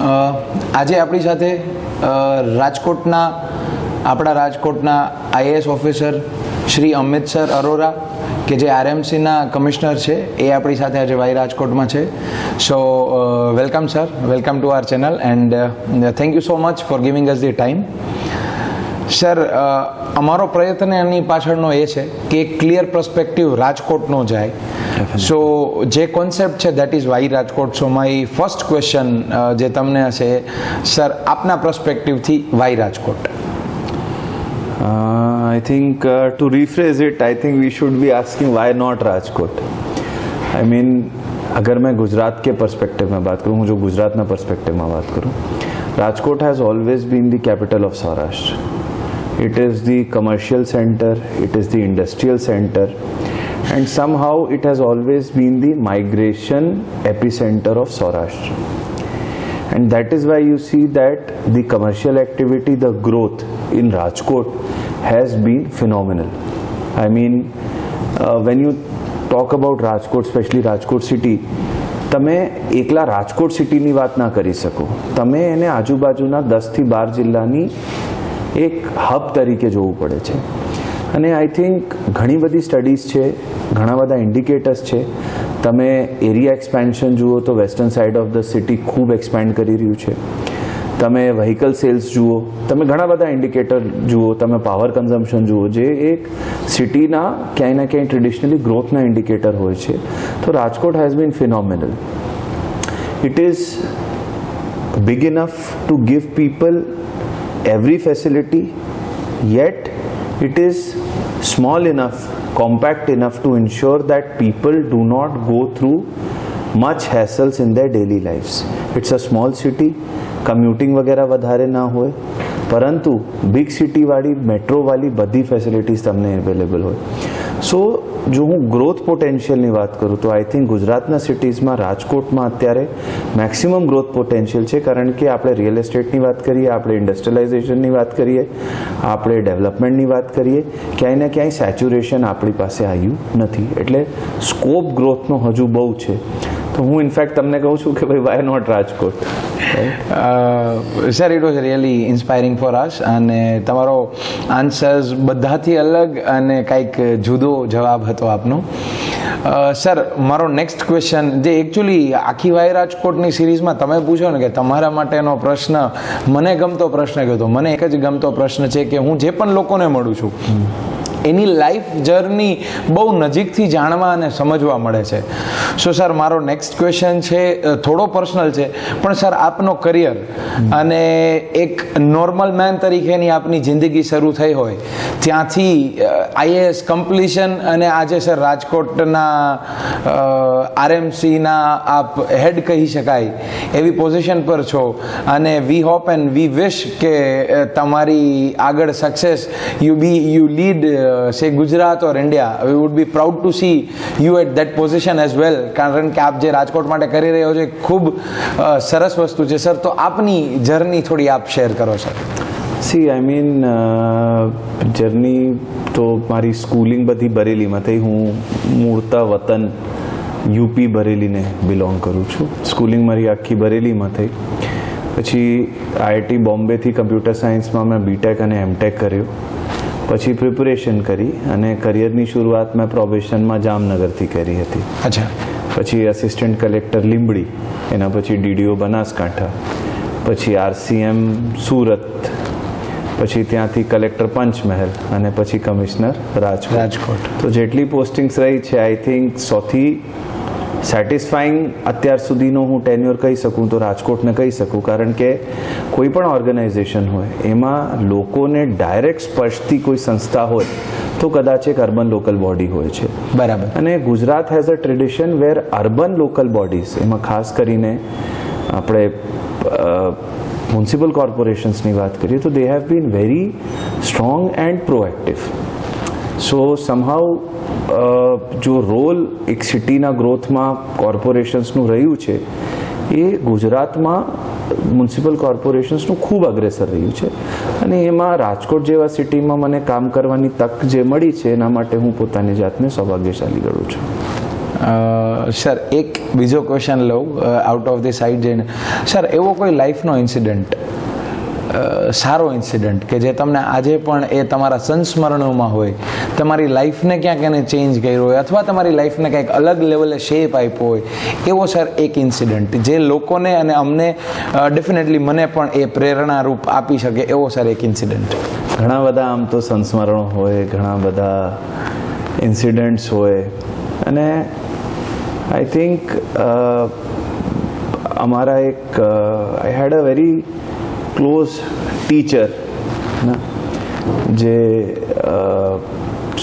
આજે આપણી સાથે આપણા રાજકોટના IAS officer Shri Amit sir Arora કે જે આરએમસીના કમિશનર છે એ આપણી સાથે આજે વાય રાજકોટમાં છે. સો welcome sir, welcome to R channel and thank you so much for giving us the time. Sir, અમારો પ્રયત્ન એની પાછળનો એ છે કે એક ક્લિયર પર્સપેક્ટિવ રાજકોટનો જાય. સો જે કોન્સેપ્ટ છે that is why Rajkot. So my first question જે તમને હશે સર, આપના પર્સપેક્ટિવથી why Rajkot. I think to rephrase it, I think we should be asking why not Rajkot. I mean, अगर मैं गुजरात के पर्सपेक्टिव में बात करूँ, जो गुजरात में पर्सपेक्टिव में बात करूँ, Rajkot has always been the capital of Saurashtra. It is the commercial center, it is the industrial center, and somehow it has always been the migration epicenter of Saurashtra. And that is why you see that the commercial activity, the growth in Rajkot has been phenomenal. I mean, when you talk about Rajkot, especially Rajkot city, તમે એકલા રાજકોટ સિટીની વાત ના કરી શકો. તમે એને આજુબાજુના 10થી 12 જિલ્લાની એક હબ તરીકે જોવું પડે છે. અને આઈ થિંક ઘણી બધી સ્ટડીઝ છે, ઘણા બધા ઇન્ડિકેટર્સ છે. તમે એરિયા એક્સપેન્શન જુઓ તો western side of the city ખૂબ એક્સપેન્ડ કરી રહ્યું છે. તમે વ્હીકલ સેલ્સ જુઓ, તમે ઘણા બધા ઇન્ડિકેટર જુઓ, તમે પાવર કન્ઝમ્પશન જુઓ, જે એક સિટીના ક્યાંય ને ક્યાંય ટ્રેડિશનલી ગ્રોથના ઇન્ડિકેટર હોય છે. તો Rajkot has been phenomenal. It is big enough to give people every facility, yet it is small enough, compact enough to ensure that people do not go through much hassles in their daily lives. It's a small city, commuting વગેરે વધારે ના હોય, પરંતુ big city વાળી, metro વાળી બધી facilities તમને available હોય. સો જો હું ગ્રોથ પોટેન્શિયલની વાત કરું તો આઈ થિંક ગુજરાતના સિટીઝમાં રાજકોટમાં અત્યારે મેક્સિમમ ગ્રોથ પોટેન્શિયલ છે. કારણ કે આપણે રિયલ એસ્ટેટની વાત કરીએ, આપણે ઇન્ડસ્ટ્રિયલાઇઝેશનની વાત કરીએ, આપણે ડેવલપમેન્ટની વાત કરીએ, ક્યાંય ને ક્યાંય સેચ્યુરેશન આપણી પાસે આવ્યું નથી. એટલે સ્કોપ ગ્રોથનો હજુ બહુ છે. તો હું ઇનફેક્ટ તમને કહું છું કે ભાઈ why not Rajkot. Sir, it was really inspiring for us. અને તમારો આન્સર્સ બધાથી અલગ અને કંઈક જુદો જવાબ હતો આપનો. સર, મારો નેક્સ્ટ ક્વેશ્ચન જે એકચ્યુઅલી આખી વાય રાજકોટની સિરીઝમાં તમે પૂછો ને કે તમારા માટેનો પ્રશ્ન, મને ગમતો પ્રશ્ન કયો તો મને એક જ ગમતો પ્રશ્ન છે કે હું જે પણ લોકોને મળું છું એની લાઈફ જર્ની બહુ નજીકથી જાણવા અને સમજવા મળે છે. સો સર, મારો નેક્સ્ટ ક્વેશ્ચન છે, થોડો પર્સનલ છે, પણ સર આપનો કરિયર અને એક નોર્મલ મેન તરીકેની આપની જિંદગી શરૂ થઈ હોય ત્યાંથી આઈએએસ કમ્પ્લીશન અને આજે સર રાજકોટના આરએમસીના આપ હેડ કહી શકાય એવી પોઝિશન પર છો. અને વી હોપ એન્ડ વી વિશ કે તમારી આગળ success you lead say Gujarat or India. We would be proud to see you at that position as well. કારણ કે આપ જે રાજકોટ માટે કરી રહ્યો છો ખૂબ સરસ વસ્તુ છે સર. તો આપની જર્ની થોડી આપ શેર કરો sir. C I mean journey તો મારી સ્કૂલિંગ બધી બરેલીમાં થઈ. હું મૂળતા વતન યુપી બરેલીને બિલોંગ કરું છું. સ્કૂલિંગ મારી આખી બરેલીમાં થઈ. પછી આઈઆઈટી બોમ્બેથી કમ્પ્યુટર સાયન્સમાં મેં બીટેક અને એમટેક કર્યો. પછી પ્રિપરેશન કરી અને કરિયરની શરૂઆત મેં પ્રોબેશનમાં જામનગરથી કરી હતી. અચ્છા. પછી અસિસ્ટન્ટ કલેક્ટર લીંબડી, એના પછી ડીડીઓ બનાસકાંઠા, પછી આરસીએમ સુરત, પછી ત્યાંથી કલેક્ટર પંચમહેલ અને પછી કમિશનર રાજકોટ. તો જેટલી પોસ્ટિંગ્સ રહી છે આઈ થિંક સૌથી સેટિસ્ફાઈંગ અત્યાર સુધીનો હું ટેન્યોર કહી શકું તો રાજકોટને કહી શકું. કારણ કે કોઈ પણ ઓર્ગેનાઇઝેશન હોય એમાં લોકોને ડાયરેક્ટ સ્પર્શતી કોઈ સંસ્થા હોય તો કદાચ એક અર્બન લોકલ બોડી હોય છે. બરાબર. અને Gujarat has a tradition where urban local bodies, એમાં ખાસ કરીને આપણે મ્યુનિસિપલ કોર્પોરેશન્સની વાત કરીએ તો they have been very strong and proactive. So somehow જો રોલ એક સિટીના ગ્રોથમાં કોર્પોરેશન્સનું રહ્યું છે એ ગુજરાતમાં મ્યુનિસિપલ કોર્પોરેશન્સનું ખૂબ અગ્રેસર રહ્યું છે. અને એમાં રાજકોટ જેવા સિટીમાં મને કામ કરવાની તક જે મળી છે એના માટે હું પોતાની જાતને સૌભાગ્યશાળી ગણું છું. સર એક બીજો ક્વેશ્ચન લઉં આઉટ ઓફ ધી સાઇડ જઈને. સર એવો કોઈ લાઈફનો ઇન્સિડન્ટ, સારો ઇન્સિડન્ટ કે જે તમને આજે પણ એ તમારા સંસ્મરણોમાં હોય, તમારી લાઈફને ક્યાંક એને ચેન્જ કર્યો હોય અથવા તમારી લાઈફને કંઈક અલગ લેવલે શેપ આપ્યો હોય, એવો સર એક ઇન્સિડન્ટ જે લોકોને અને અમને ડેફિનેટલી મને પણ એ પ્રેરણારૂપ આપી શકે એવો સર એક ઇન્સિડન્ટ. ઘણા બધા આમ તો સંસ્મરણો હોય, ઘણા બધા ઇન્સિડન્ટ્સ હોય, અને આઈ થિંક અમારા એક આઈ હેડ અ વેરી ક્લોઝ ટીચર જે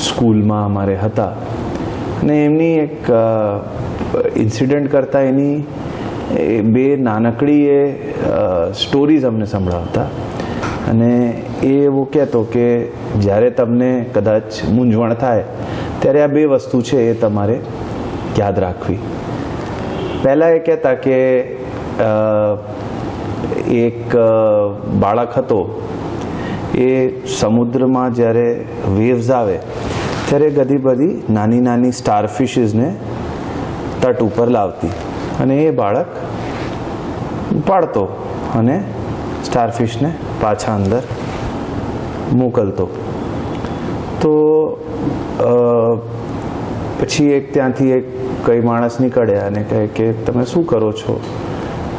સ્કૂલમાં અમારે હતા, અને એમની એક ઇન્સિડન્ટ કરતાં એની બે નાનકડી એ સ્ટોરીઝ અમને સંભળાવતા, અને એ એવું કહેતો કે જ્યારે તમને કદાચ મૂંઝવણ થાય ત્યારે આ બે વસ્તુ છે એ તમારે યાદ રાખવી. પહેલાં એ કહેતા કે એક બાળક હતો, એ સમુદ્રમાં જ્યારે વેવ્સ આવે ત્યારે બધી નાની નાની સ્ટારફિશીસને તટ ઉપર લાવતી, અને એ બાળક ઉપાડતો અને સ્ટારફિશને પાછા અંદર મોકલતો. તો પછી ત્યાંથી એક કઈ માણસ નીકળ્યા અને કહે કે તમે શું કરો છો,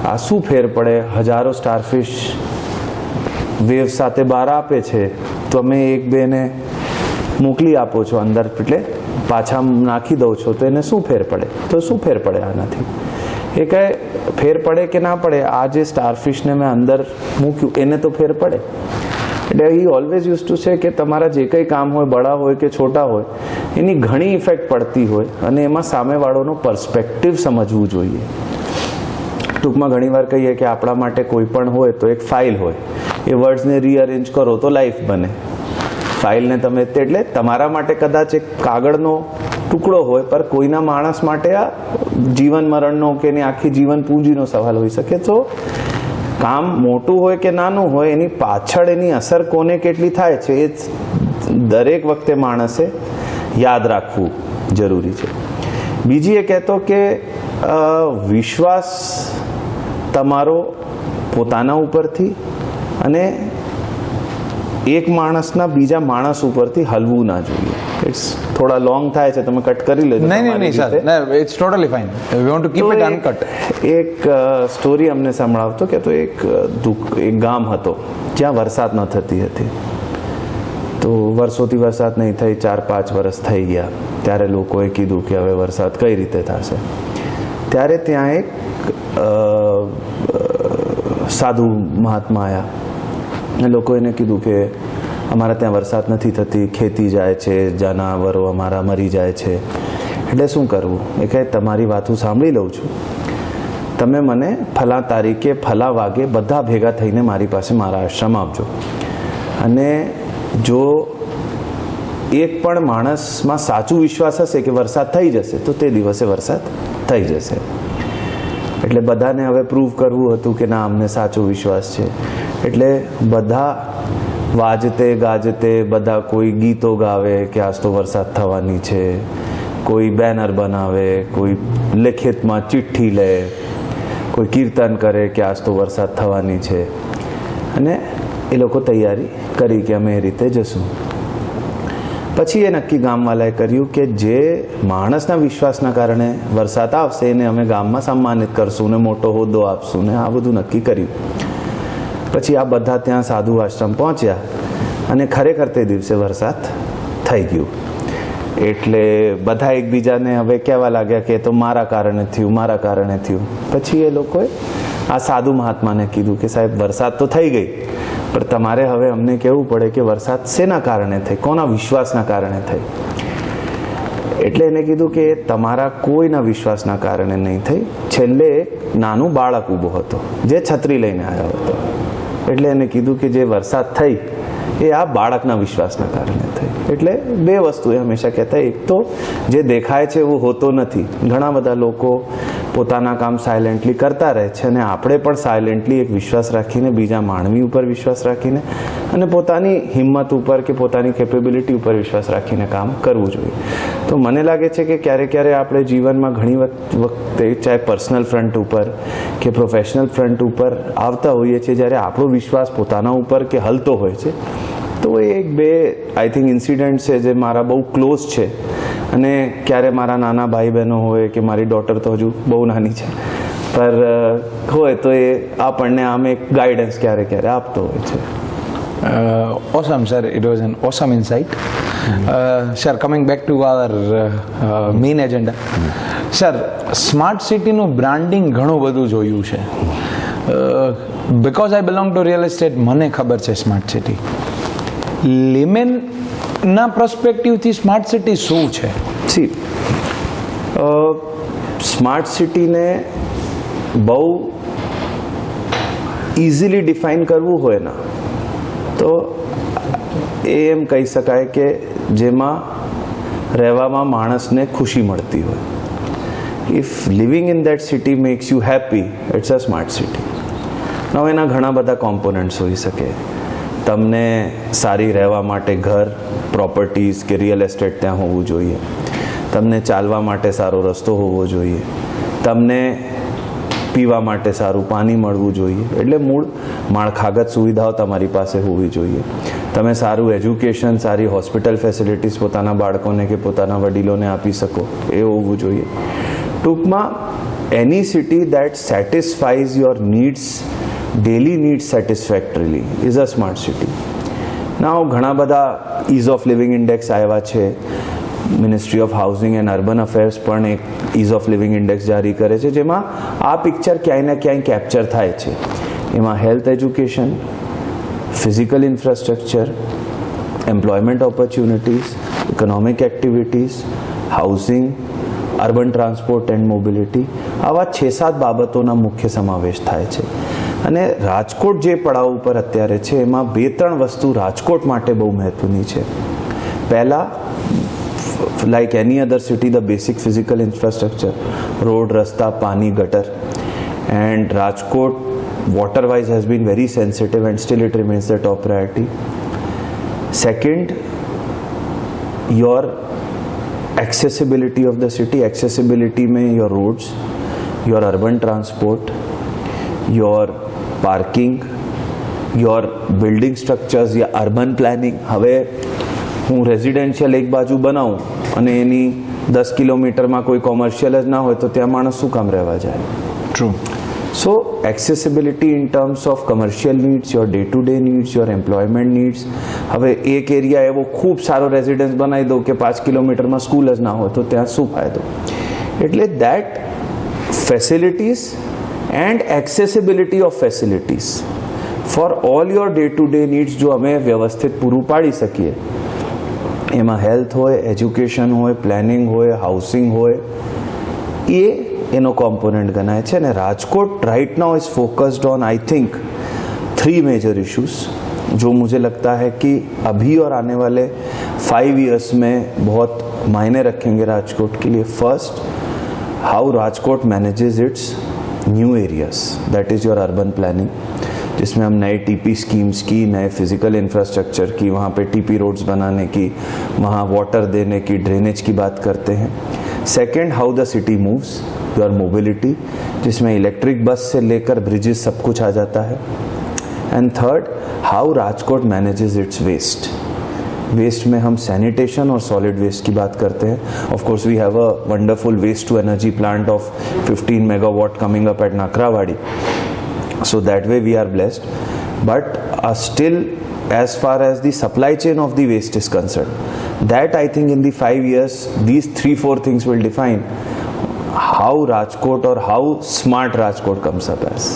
આ શું ફેર પડે, હજારો સ્ટારફિશ વેવ સાથે બહાર આપે છે, તમે એક બેને મોકલી આપો છો અંદર, એટલે પાછા નાખી દો છો, તો એને શું ફેર પડે? તો શું ફેર પડે આનાથી? એ કહે ફેર પડે કે ના પડે, આ જે સ્ટારફિશને મેં અંદર મૂક્યું એને તો ફેર પડે. એટલે he always use to say કે તમારા જે કંઈ કામ હોય, બડા હોય કે છોટા હોય, એની ઘણી ઇફેક્ટ પડતી હોય, અને એમાં સામેવાળોનો પર્સ્પેક્ટિવ સમજવું જોઈએ. ટૂંકમાં ઘણીવાર કહીએ કે આપણા માટે કોઈ પણ હોય તો એક ફાઇલ હોય, એ વર્ડ્સને રીઅરેન્જ કરો તો લાઈફ બને. ફાઇલને તમે એટલે તમારા માટે કદાચ એક કાગળનો ટુકડો હોય, પર કોઈના માણસ માટે આ જીવન મરણનો કે એની આખી જીવન પૂંજીનો સવાલ હોઈ શકે. તો કામ મોટું હોય કે નાનું હોય, એની પાછળ એની અસર કોને કેટલી થાય છે એ દરેક વખતે માણસે યાદ રાખવું જરૂરી છે. બીજી એ કહેતો કે વિશ્વાસ તમારો પોતાના ઉપરથી અને એક માણસના બીજા માણસ ઉપરથી હલવું ના જોઈએ. ઇટ્સ થોડા લોંગ થાય છે, તમે કટ કરી લેજો. નહીં sir, it's totally fine. We want to keep it uncut. એક સ્ટોરી અમને સંભળાવતો કે તો એક ગામ હતો જ્યાં વરસાદ ન થતી હતી. તો વર્ષોથી વરસાદ નહીં થઈ, 4-5 વર્ષ થઈ ગયા. ત્યારે લોકોએ કીધું કે હવે વરસાદ કઈ રીતે થશે. ત્યારે ત્યાં એક સાધુ મહાત્મા આવ્યા, અને લોકો એને કીધું કે અમારા ત્યાં વરસાદ નથી થતી, ખેતી જાય છે, જાનવરો અમારા મરી જાય છે, એટલે શું કરવું? એ કહે તમારી વાત હું સાંભળી લઉં છું, તમે મને ફલા તારીખે ફલા વાગે બધા ભેગા થઈને મારી પાસે મારા આશ્રમ આપજો, અને જો એક પણ માણસમાં સાચું વિશ્વાસ હશે કે વરસાદ થઈ જશે તો તે દિવસે વરસાદ થઈ જશે. એટલે બધાને હવે પ્રૂવ કરવું હતું કે ના અમને સાચો વિશ્વાસ છે. એટલે બધા વાજતે ગાજતે બધા કોઈ ગીતો ગાવે કે આજ તો વરસાદ થવાની છે, કોઈ બેનર બનાવે, કોઈ લેખિતમાં ચિઠ્ઠી લે, કોઈ કીર્તન કરે કે આજ તો વરસાદ થવાની છે, અને એ લોકો તૈયારી કરી કે અમે એ રીતે જશું. પછી એ નક્કી ગામવાલાએ કર્યું કે જે માણસના વિશ્વાસના કારણે વરસાદ આવશે એને અમે ગામમાં સન્માનિત કરશું ને મોટો હોદ્દો આપશું ને આ બધું નક્કી કર્યું. પછી આ બધા ત્યાં સાધુ આશ્રમ પહોંચ્યા, અને ખરેખર તે દિવસે વરસાદ થઈ ગયું. એટલે બધા એકબીજાને હવે કહેવા લાગ્યા કે તો મારા કારણે થયું, મારા કારણે થયું. પછી એ લોકોએ આ સાધુ મહાત્માને કીધું કે સાહેબ વરસાદ તો થઈ ગઈ, પણ તમારે હવે અમને કહેવું પડે કે વરસાદ શેના કારણે થઈ, કોના વિશ્વાસના કારણે થઈ. એટલે એને કીધું કે તમારા કોઈના વિશ્વાસના કારણે નહીં થઈ. છેલ્લે એક નાનું બાળક ઊભો હતો જે છત્રી લઈને આવ્યો હતો. એટલે એને કીધું કે જે વરસાદ થઈ એ આ બાળકના વિશ્વાસના કારણે થઈ. એટલે બે વસ્તુ એ હંમેશા કહેતા, એક તો જે દેખાય છે એવું હોતો નથી. ઘણા બધા લોકો પોતાના કામ સાયલેન્ટલી કરતા રહે છે અને આપણે પણ સાયલેન્ટલી એક વિશ્વાસ રાખીને બીજા માનવી ઉપર વિશ્વાસ રાખીને અને પોતાની હિંમત ઉપર કે પોતાની કેપેબિલિટી ઉપર વિશ્વાસ રાખીને કામ કરવું જોઈએ. તો મને લાગે છે કે ક્યારે આપણે જીવનમાં ઘણી વખતે ચાહે પર્સનલ ફ્રન્ટ ઉપર કે પ્રોફેશનલ ફ્રન્ટ ઉપર આવતા હોઈએ છીએ જ્યારે આપણો વિશ્વાસ પોતાના ઉપર કે હલતો હોય છે. તો એ એક બે આઈ થિંક ઇન્સિડન્ટ છે જે મારા બહુ ક્લોઝ છે અને ક્યારે મારા નાના ભાઈ બહેનો હોય કે મારી ડોટર તો હજુ બહુ નાની છે પર હોય તો એ આપણને આમ એક ગાઈડન્સ ક્યારે આપતો હોય છે. Awesome, sir. It was an awesome insight. Sir, coming back to our main agenda. Sir, smart સિટીનું બ્રાન્ડિંગ ઘણું બધું જોયું છે. Because I belong to real estate, મને ખબર છે સ્માર્ટ સિટી. લેમેનના પર્સપેક્ટિવથી સ્માર્ટ સિટી શું છે? સી સ્માર્ટ સિટીને બહુ ઇઝીલી ડિફાઇન કરવું હોય ને તો એમ કહી શકાય કે જેમાં રહેવામાં માણસને ખુશી મળતી હોય. If living in that city makes you happy, it's a smart city. હવે એના ઘણા બધા કોમ્પોનન્ટ્સ હોઈ શકે. તમને સારી રહેવા માટે ઘર, પ્રોપર્ટીઝ કે રિયલ એસ્ટેટ ત્યાં હોવું જોઈએ. તમને ચાલવા માટે સારો રસ્તો હોવો જોઈએ. તમને પીવા માટે સારું પાણી મળવું જોઈએ. એટલે મૂળ માળખાગત સુવિધાઓ તમારી પાસે હોવી જોઈએ. તમે સારું એજ્યુકેશન, સારી હોસ્પિટલ ફેસિલિટીઝ પોતાના બાળકોને કે પોતાના વડીલોને આપી શકો એ હોવું જોઈએ. ટૂંકમાં any city that satisfies your needs, daily needs satisfactorily is a smart city. Now ઘણા બધા ઇઝ ઓફ લિવિંગ ઇન્ડેક્સ આવ્યા છે. Ministry of housing and urban affairs પણ એક ઇઝ ઓફ લિવિંગ ઇન્ડેક્સ જારી કરે છે જેમાં આ પિક્ચર ક્યાંય ને ક્યાંય કેપ્ચર થાય છે. એમાં health, education, physical infrastructure, employment opportunities, economic activities, housing, urban transport and mobility, આવા 6-7 બાબતોના મુખ્ય સમાવેશ થાય છે. અને રાજકોટ જે પડાવ ઉપર અત્યારે છે એમાં 2-3 વસ્તુ રાજકોટ માટે બહુ મહત્વની છે. પહેલાં, like any other city, the basic physical infrastructure, road, rasta, pani, gutter, and Rajkot water wise has been very sensitive and still it remains the top priority. Second, your accessibility of the city. Accessibility mein your roads, your urban transport, your parking, your building structures, या urban planning. હવે હું residential એક બાજુ બનાવું અને એની 10 કિલોમીટરમાં કોઈ commercial જ ના હોય તો ત્યાં માણસ શું કામ રહેવા જાય? True. So accessibility in terms of commercial needs, your day to day needs, your employment needs. હવે એક એરિયા એવો ખૂબ સારો રેઝિડન્સ બનાવી દો કે 5 કિલોમીટરમાં સ્કૂલ જ ના હોય તો ત્યાં શું ફાયદો? એટલે that facilities and accessibility of facilities for all your day to day needs જો અમે વ્યવસ્થિત પૂરું પાડી શકીએ, એમાં હેલ્થ હોય, એજ્યુકેશન હોય, પ્લાનિંગ હોય, હાઉસિંગ હોય, એ એનો કોમ્પોનેન્ટ ગણાય છે. અને Rajkot right now is focused on I think 3 major issues जो मुझे लगता है कि अभी और आने वाले 5 years में बहुत मायने रखेंगे राजकोट के लिए. First, how Rajkot manages it's new areas, that is your urban planning, जिसमें हम नए टीपी स्कीम्स की, नए फिजिकल इंफ्रास्ट्रक्चर की, वहाँ पे टीपी रोड्स बनाने की, वहाँ वाटर देने की, ड्रेनेज की बात करते हैं. Second, how the city moves, your mobility, जिसमें इलेक्ट्रिक बस से लेकर ब्रिजेस सब कुछ आ जाता है. And third, how Rajkot manages its waste. Waste में हम सैनिटेशन और सॉलिड वेस्ट की बात करते हैं. Of course we have a wonderful waste to energy plant of 15 megawatt coming up at Nakravadi. So that way we are blessed, but still as far as the supply chain of the waste is concerned, that I think in the 5 years these 3-4 things will define how Rajkot or how smart Rajkot comes up as.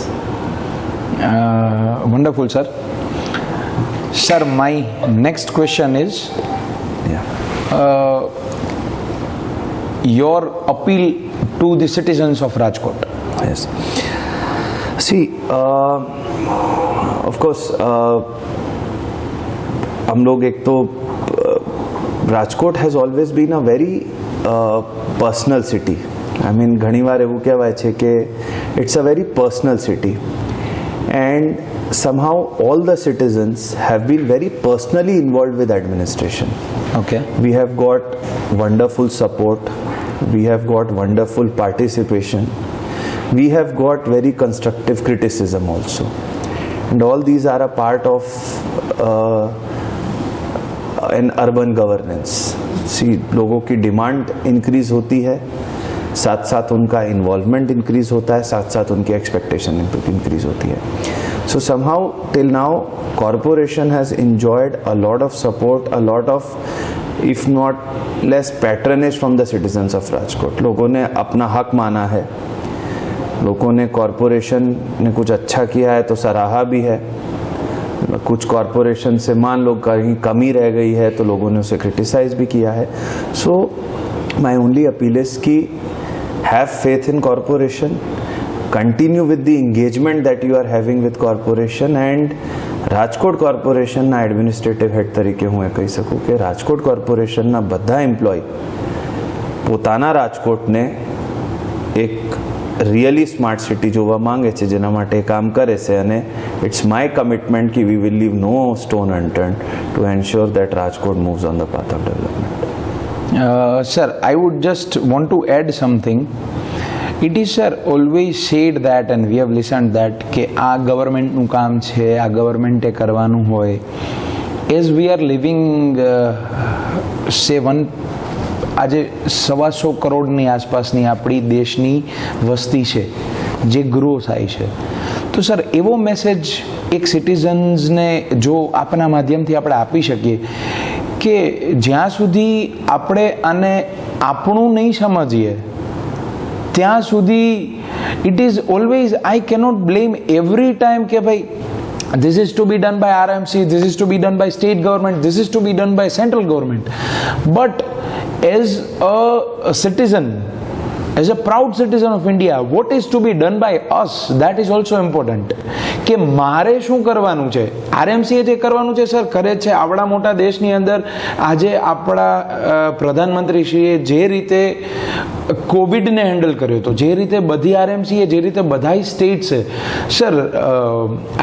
Wonderful, sir. Sir, my next question is your appeal to the citizens of Rajkot. Yes. See, of course, हम लोग एक तो Rajkot has always been a very personal city. I mean ઘણીવાર એવું કહેવાય છે કે it's a very personal city and somehow all the citizens have been very personally involved with administration. Okay We have got wonderful support, we have got wonderful participation, we have got very constructive criticism also, and all these are a part of an urban governance. See, लोगों की demand increase होती है, साथ साथ उनका involvement increase होता है, साथ साथ उनकी एक्सपेक्टेशन इंक्रीज होती है. So somehow till now corporation has enjoyed a lot of support, a lot of if not less patronage from the citizens of Rajkot. लोगों ने अपना हक माना है, लोगों ने कॉरपोरेशन ने कुछ अच्छा किया है तो सराहा भी है, कुछ कॉरपोरेशन से मान लो कहीं कमी रह गई है तो लोगों ने उसे क्रिटिसाइज भी किया है. So my only appeal is कि have faith in corporation, continue with the engagement that you are having with corporation, and Rajkot કોર્પોરેશનના એડમિનિસ્ટ્રેટિવ હેડ તરીકે હું એ કહી શકું કે રાજકોટ કોર્પોરેશનના બધા એમ્પ્લોય પોતાના રાજકોટને એક રિયલી સ્માર્ટ સિટી જોવા માંગે છે, જેના માટે કામ કરે છે, અને ઇટ્સ માય કમિટમેન્ટ કે we will leave no stone unturned to ensure that Rajkot moves on the path of development. Sir, I would just want to add something. It is, sir, always said that and we have listened that કે આ ગવર્મેન્ટનું કામ છે, આ ગવર્મેન્ટે કરવાનું હોય. As we are living આજે 125 કરોડની આસપાસની આપણી દેશની વસ્તી છે જે ગ્રો થાય છે, તો સર એવો મેસેજ એક સિટીઝન્સને જો આપના માધ્યમથી આપણે આપી શકીએ કે જ્યાં સુધી આપણે આને આપણું નહીં સમજીએ ત્યાં સુધી it is always, I cannot blame every time કે ભાઈ this is to be done by RMC, this is to be done by state government, this is to be done by central government, but as a citizen, as a proud citizen of India, what is to be done by us, that is also important. કે મારે શું કરવાનું છે, આરએમસીએ જે કરવાનું છે sir કરે છે. આવડા મોટા દેશની અંદર આજે આપણા પ્રધાનમંત્રીશ્રીએ જે રીતે કોવિડને હેન્ડલ કર્યો હતો, જે રીતે બધી આરએમસીએ, જે રીતે બધા સ્ટેટ્સે, સર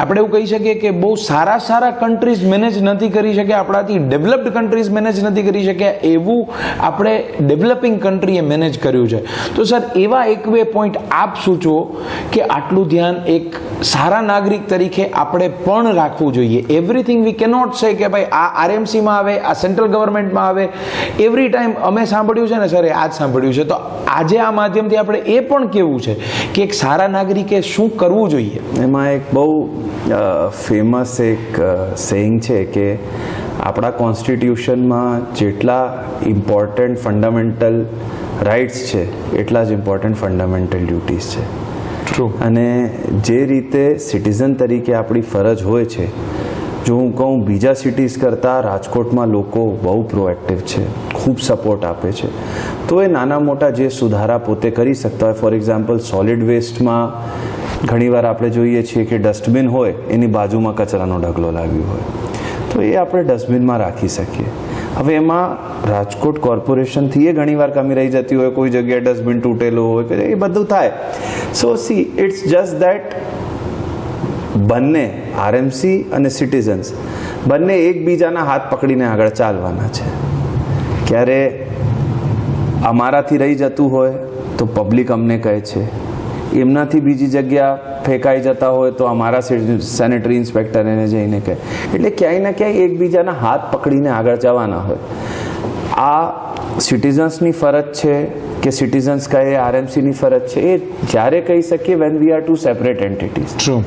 આપણે એવું કહી શકીએ કે બહુ સારા કન્ટ્રીઝ મેનેજ નથી કરી શક્યા, આપણાથી ડેવલપ્ડ કન્ટ્રીઝ મેનેજ નથી કરી શક્યા, એવું આપણે ડેવલપિંગ કન્ટ્રીએ મેનેજ કર્યું છે. તો સર એવા એક બે પોઈન્ટ આપ સૂચવો કે આટલું ધ્યાન એક સારા નાગરિક તરીકે આપણે પણ રાખવું જોઈએ. એવરીથિંગ વી કેનોટ સે કે ભાઈ આ આરએમસીમાં આવે, આ સેન્ટ્રલ ગવર્મેન્ટમાં આવે, એવરી ટાઈમ અમે સાંભળ્યું છે ને સર એ આજ સાંભળ્યું છે. તો આજે આ માધ્યમથી આપણે એ પણ કહેવું છે કે એક સારા નાગરિકે શું કરવું જોઈએ. એમાં એક બહુ ફેમસ એક સેઇંગ છે કે આપણા કોન્સ્ટિટ્યુશનમાં જેટલા ઇમ્પોર્ટન્ટ ફંડામેન્ટલ રાઇટ્સ છે એટલા જ ઇમ્પોર્ટન્ટ ફંડામેન્ટલ ડ્યુટીઝ છે. ટ્રુ. અને જે રીતે સિટીઝન તરીકે આપણી ફરજ હોય છે, જો હું કહું બીજા સિટીઝ કરતાં રાજકોટમાં લોકો બહુ પ્રોએક્ટિવ છે, ખૂબ સપોર્ટ આપે છે, તો એ નાના મોટા જે સુધારા પોતે કરી શકતા હોય, ફોર એક્ઝામ્પલ સોલિડ વેસ્ટમાં ઘણીવાર આપણે જોઈએ છીએ કે ડસ્ટબિન હોય એની બાજુમાં કચરાનો ઢગલો લાગ્યો હોય, તો એ આપણે ડસ્ટબિનમાં રાખી શકીએ. હવે એમાં રાજકોટ કોર્પોરેશનથી એ ઘણીવાર કમી રહી જતી હોય, કોઈ જગ્યાએ ડસ્ટબિન તૂટેલું હોય કે એ બધું થાય. સો સી ઇટ્સ જસ્ટ દેટ બંને આરએમસી અને સિટીઝન્સ બંને એકબીજાના હાથ પકડીને આગળ ચાલવાના છે. ક્યારે અમારાથી રહી જતું હોય તો પબ્લિક અમને કહે છે, એમનાથી બીજી જગ્યા ફેંકાઈ જતા હોય તો અમારા સેનેટરી ઇન્સ્પેક્ટર એને જઈને કહે. એટલે ક્યાંય ને ક્યાંય એકબીજાના હાથ પકડીને આગળ જવાના હોય. આ સિટીઝન્સની ફરજ છે કે સિટીઝન્સ કહે આરએમસીની ફરજ છે, એ જ્યારે કહી શકીએ when we are two separate entities. True.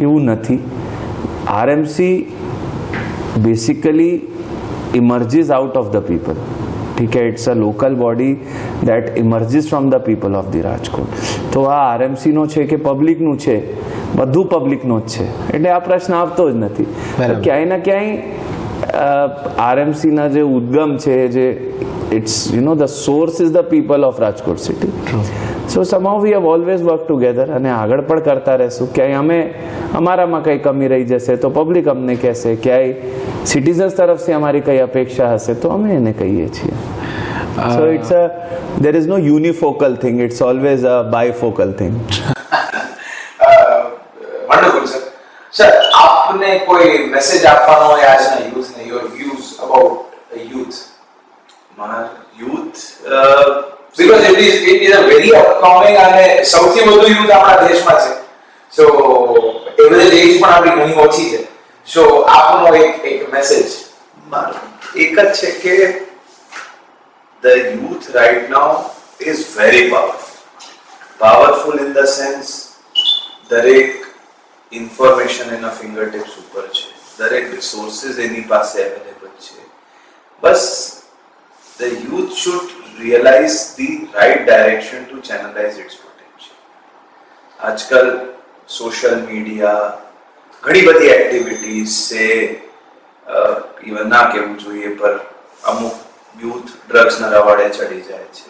એવું નથી. RMC basically emerges out of the people. ઠીક છે, it's a local body that emerges from the people of the Rajkot. તો આ આરએમસીનો છે કે પબ્લિકનું છે, બધું પબ્લિકનો જ છે, એટલે આ પ્રશ્ન આવતો જ નથી. ક્યાંય ને ક્યાંય આરએમસીના જે ઉદ્ગમ છે, જે it's the source is the people of Rajkot city. So somehow we have always worked together અને આગળ પણ કરતા રહેશું. ક્યાંય અમારામાં કંઈ કમી રહી જશે તો પબ્લિક અમને કહેશે, ક્યાંય સિટીઝન્સ તરફથી અમારી કઈ અપેક્ષા હશે તો અમે એને કહીએ છીએ. So it's there is no unifocal thing, it's always a bifocal thing. Wonderful sir. Sir આપને કોઈ મેસેજ આપવાનો હોય આજના યુથને, યોર વ્યૂઝ અબાઉટ youth? મારા youth Because it is a very upcoming અને સૌથી વધુ યુથ આપણા દેશમાં છે. સો એવરેજ એજ પણ આપણી ઘણી ઓછી છે. સો આપનો એક મેસેજ. મારો એક જ છે કે the youth right now is very powerful in the sense દરેક ઇન્ફોર્મેશન એના ફિંગરટિપ્સ ઉપર છે, દરેક રિસોર્સિસ એની પાસે અવેલેબલ છે. બસ the youth should realize the right direction to channelize its potential. આજકાલ સોશિયલ મીડિયા ઘણી બધી એક્ટિવિટીઝ છે, ઇવન ના કહેવું જોઈએ પર અમુક યુથ ડ્રગ્સના રવાડે ચડી જાય છે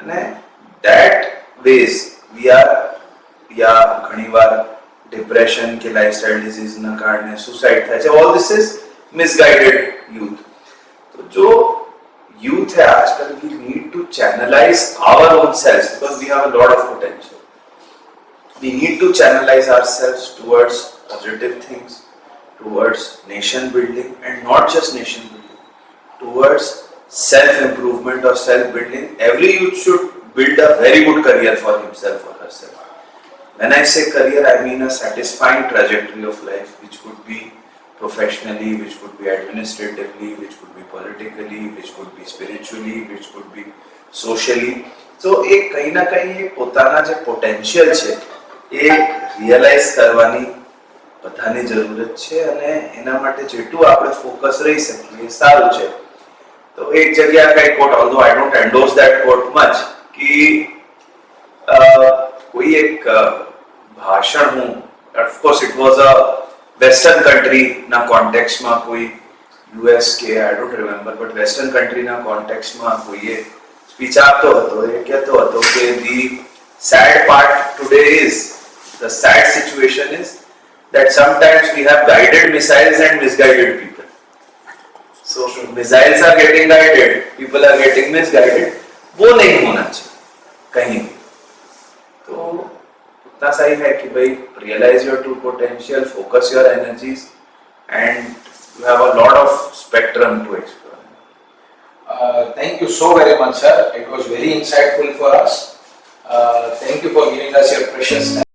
અને ધેટ વેઝ વી આર યા ઘણીવાર ડિપ્રેશન કે લાઇફસ્ટાઇલ ડિઝીઝના કારણે સુસાઇડ થાય છે. All this is misguided youth. તો જો youth है आजकल, we need to channelize our own selves because we have a lot of potential. We need to channelize ourselves towards positive things, towards nation building, and not just nation building, towards self improvement or self building. Every youth should build a very good career for himself or herself. When I say career, I mean a satisfying trajectory of life, which could be professionally, which could be administratively, which could be politically, which could be spiritually, which could be socially. So એ કઈ ના કઈ પોતાના જે potential છે એ realise કરવાની બધાની જરૂરત છે અને એના માટે જેટલું આપણે ફોકસ રહી શકીએ એ સારું છે. તો એક જગ્યા કઈ quote, although I don't endorse that quote much, કે કોઈ એક ભાષણ હું, of course it was a western કન્ટ્રીના કોન્ટેક્સ્ટમાં કોઈ યુએસ કે I don't remember, but western કન્ટ્રીના કોન્ટેક્સ્ટમાં કોઈએ સ્પીચ આપતો હતો. એ કહેતો હતો કે the sad part today is, the sad situation is that sometimes we have guided missiles and misguided people. So missiles are getting guided, people are getting misguided. वो नहीं होना चाहिए कहीं भी. तो इतना सही है कि भाई realize your true potential, focus your energies, and you have a lot of spectrum to explore. Thank you so very much, sir. It was very insightful for us. Thank you for giving us your precious time.